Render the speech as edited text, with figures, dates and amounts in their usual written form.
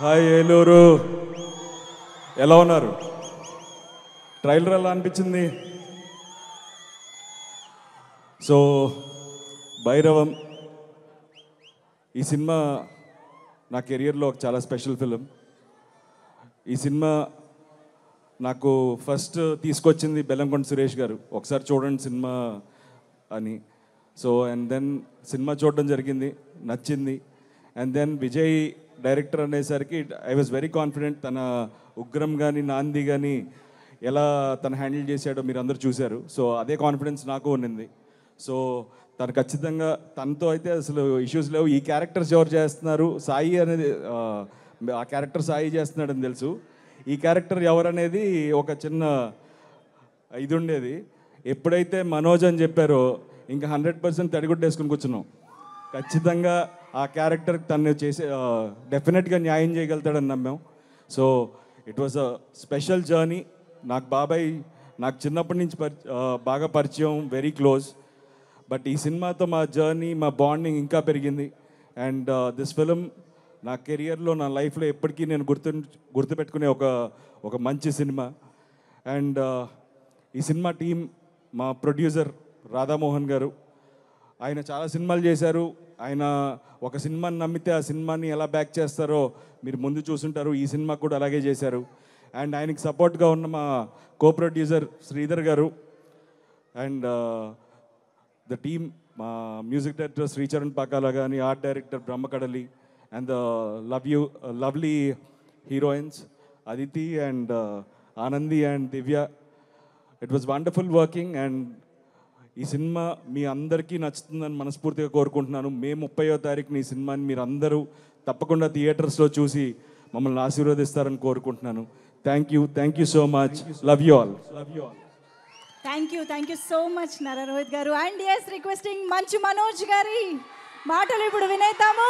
Hi Eluru, ఎలా ఉన్నారు? Trailer ఎలా అనిపించింది? సో భైరవం ఈ సినిమా నా కెరియర్లో ఒక చాలా స్పెషల్ ఫిలిం. ఈ సినిమా నాకు ఫస్ట్ తీసుకొచ్చింది బెల్లంకొండ సురేష్ గారు, ఒకసారి చూడండి సినిమా అని. సో అండ్ దెన్ సినిమా చూడడం జరిగింది, నచ్చింది. అండ్ దెన్ విజయ్ డైరెక్టర్ అనేసరికి ఐ వాజ్ వెరీ కాన్ఫిడెంట్. తన ఉగ్రం కానీ నాంది కానీ ఎలా తను హ్యాండిల్ చేశాడో మీరు అందరూ చూశారు. సో అదే కాన్ఫిడెన్స్ నాకు ఉన్నింది. సో తను ఖచ్చితంగా, తనతో అయితే అసలు ఇష్యూస్ లేవు. ఈ క్యారెక్టర్స్ ఎవరు చేస్తున్నారు, సాయి అనేది ఆ క్యారెక్టర్ సాయి చేస్తున్నాడని తెలుసు. ఈ క్యారెక్టర్ ఎవరనేది ఒక చిన్న ఇది ఉండేది. ఎప్పుడైతే మనోజ్ అని చెప్పారో ఇంకా 100% తడిగుడ్డేసుకుని కూర్చున్నాం. ఖచ్చితంగా ఆ క్యారెక్టర్ తను చేసే డెఫినెట్గా న్యాయం చేయగలుగుతాడని నమ్మాం. So it was a special journey. నాకు బాబాయ్ నాకు చిన్నప్పటి నుంచి బాగా పరిచయం, వెరీ క్లోజ్. బట్ ఈ సినిమాతో మా జర్నీ, మా బాండింగ్ ఇంకా పెరిగింది. అండ్ దిస్ ఫిలిం నా కెరియర్లో, నా లైఫ్లో ఎప్పటికీ నేను గుర్తుపెట్టుకునే ఒక మంచి సినిమా. అండ్ ఈ సినిమా టీం, మా ప్రొడ్యూసర్ రాధామోహన్ గారు, ఆయన చాలా సినిమాలు చేశారు. ఆయన ఒక సినిమాని నమ్మితే ఆ సినిమాని ఎలా బ్యాక్ చేస్తారో మీరు ముందు చూసుంటారు. ఈ సినిమా కూడా అలాగే చేశారు. అండ్ ఆయనకి సపోర్ట్గా ఉన్న మా కో ప్రొడ్యూసర్ శ్రీధర్ గారు, అండ్ ద టీమ్, మా మ్యూజిక్ డైరెక్టర్ శ్రీచరణ్ పాకాల కానీ, art director Brahmakadali, and lovely heroines Aditi and Anandi and Divya. It was wonderful working. And ఈ సినిమా మీ అందరికీ నచ్చుతుందని మనస్ఫూర్తిగా కోరుకుంటున్నాను. మే 30వ తారీఖున ఈ సినిమాని మీరు అందరూ తప్పకుండా థియేటర్స్లో చూసి మమ్మల్ని ఆశీర్వదిస్తారని కోరుకుంటున్నాను. Thank you so much. Love you all. Thank you so much Nara Rohit గారు. And yes, requesting Manchu Manoj గారి మాటలు ఇప్పుడు వినేద్దాము.